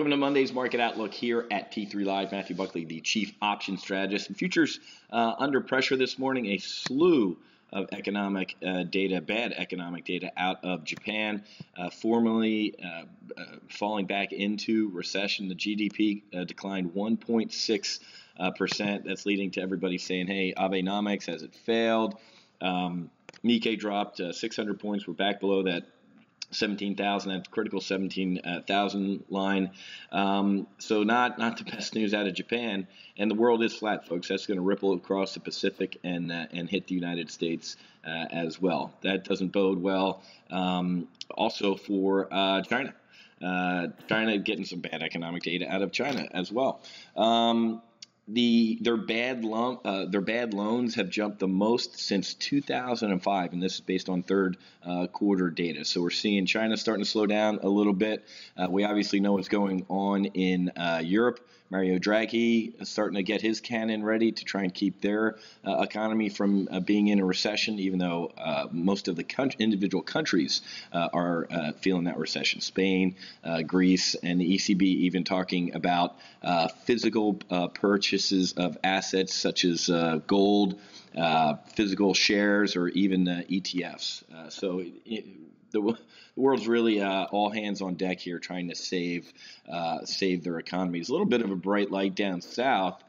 Welcome to Monday's Market Outlook here at T3 Live. Matthew Buckley, the Chief Options Strategist. And futures under pressure this morning. A slew of economic data, bad economic data out of Japan, formally falling back into recession. The GDP declined 1.6%. That's leading to everybody saying, hey, Abenomics, has it failed? Nikkei dropped 600 points. We're back below that 17,000, that critical 17,000 line. So not the best news out of Japan, and the world is flat, folks. That's going to ripple across the Pacific and hit the United States as well. That doesn't bode well. Also for China. China getting some bad economic data out of China as well. Their bad loans have jumped the most since 2005, and this is based on third quarter data. So we're seeing China starting to slow down a little bit. We obviously know what's going on in Europe. Mario Draghi is starting to get his cannon ready to try and keep their economy from being in a recession, even though most of the individual countries are feeling that recession. Spain, Greece, and the ECB even talking about physical purchases of assets such as gold, physical shares, or even ETFs. The world's really all hands on deck here, trying to save their economies. A little bit of a bright light down south,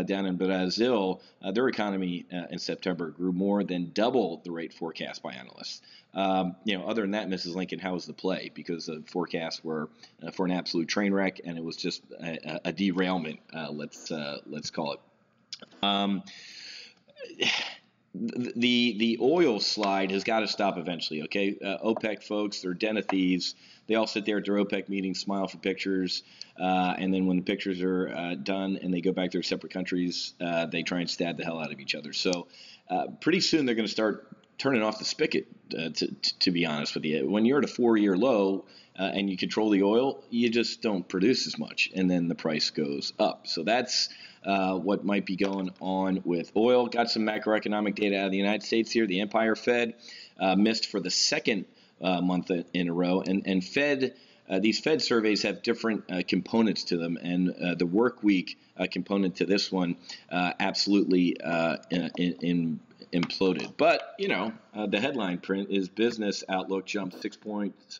down in Brazil. Their economy in September grew more than double the rate forecast by analysts. Other than that, Mrs. Lincoln, how was the play? Because the forecasts were for an absolute train wreck, and it was just a derailment. Let's call it. The oil slide has got to stop eventually, okay? OPEC folks, they're den of thieves. They all sit there at their OPEC meetings, smile for pictures, and then when the pictures are done and they go back to their separate countries, they try and stab the hell out of each other. So pretty soon they're going to start turning off the spigot, to be honest with you. When you're at a 4-year low and you control the oil, you just don't produce as much, and then the price goes up. So that's what might be going on with oil. Got some macroeconomic data out of the United States here. The Empire Fed missed for the second month in a row, and these Fed surveys have different components to them, and the work week component to this one absolutely imploded. But, the headline print is business outlook jumped 6 points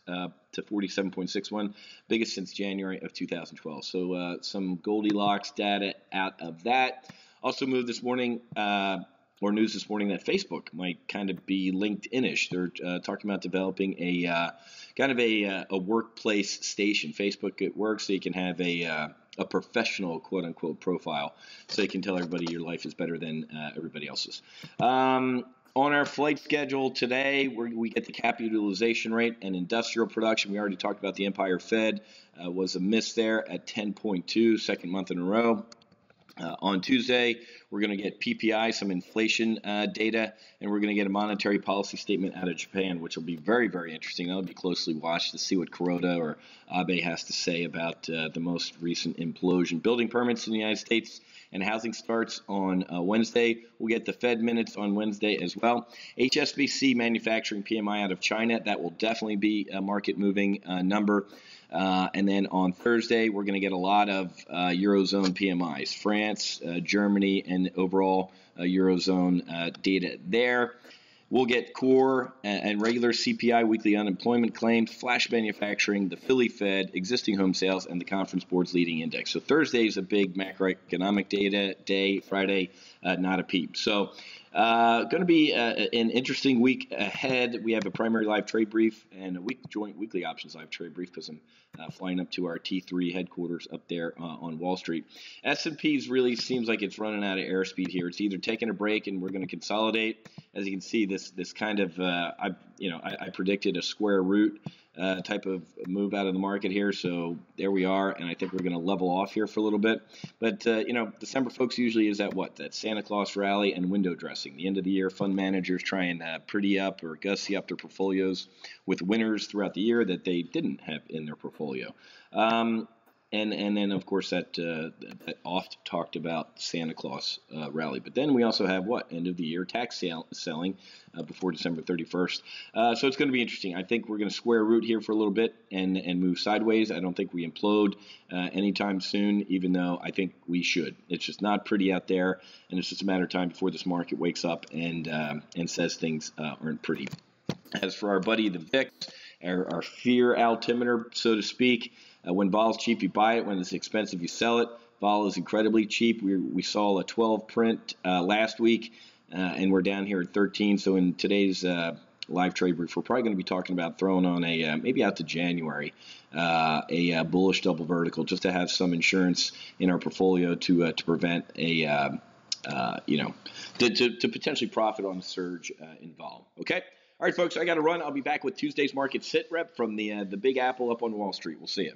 to 47.61, biggest since January of 2012. So some Goldilocks data out of that. Also moved this morning, or news this morning, that Facebook might kind of be LinkedIn-ish. They're talking about developing a kind of a workplace station, Facebook at Work, so you can have a professional, quote-unquote, profile, so you can tell everybody your life is better than everybody else's. On our flight schedule today, we get the cap utilization rate and industrial production. We already talked about the Empire Fed. Was a miss there at 10.2, second month in a row. On Tuesday, we're going to get PPI, some inflation data, and we're going to get a monetary policy statement out of Japan, which will be very, very interesting. That'll be closely watched to see what Kuroda or Abe has to say about the most recent implosion. Building permits in the United States and housing starts on Wednesday. We'll get the Fed minutes on Wednesday as well. HSBC manufacturing PMI out of China. That will definitely be a market-moving number. And then on Thursday, we're going to get a lot of Eurozone PMIs, France, Germany, and overall Eurozone data there. We'll get core and regular CPI, weekly unemployment claims, flash manufacturing, the Philly Fed, existing home sales, and the Conference Board's leading index. So Thursday is a big macroeconomic data day. Friday, not a peep. So going to be an interesting week ahead. We have a primary live trade brief and a joint weekly options live trade brief because I'm flying up to our T3 headquarters up there on Wall Street. S&P's really seems like it's running out of airspeed here. It's either taking a break and we're going to consolidate. As you can see, this kind of I predicted a square root type of move out of the market here. So there we are, and I think we're going to level off here for a little bit. But, December, folks, usually is that Santa Claus rally and window dressing. The end of the year, fund managers try and pretty up or gussy up their portfolios with winners throughout the year that they didn't have in their portfolio. And then, of course, that oft talked about Santa Claus rally. But then we also have what? End of the year tax selling before December 31st. So it's going to be interesting. I think we're going to square root here for a little bit and move sideways. I don't think we implode anytime soon, even though I think we should. It's just not pretty out there, and it's just a matter of time before this market wakes up and says things aren't pretty. As for our buddy the VIX, our fear altimeter, so to speak, when vol is cheap, you buy it. When it's expensive, you sell it. Vol is incredibly cheap. We saw a 12 print last week, and we're down here at 13. So in today's live trade brief, we're probably going to be talking about throwing on maybe out to January, a bullish double vertical, just to have some insurance in our portfolio to prevent to potentially profit on the surge in vol. Okay. All right, folks, I got to run. I'll be back with Tuesday's market sit rep from the Big Apple up on Wall Street. We'll see you.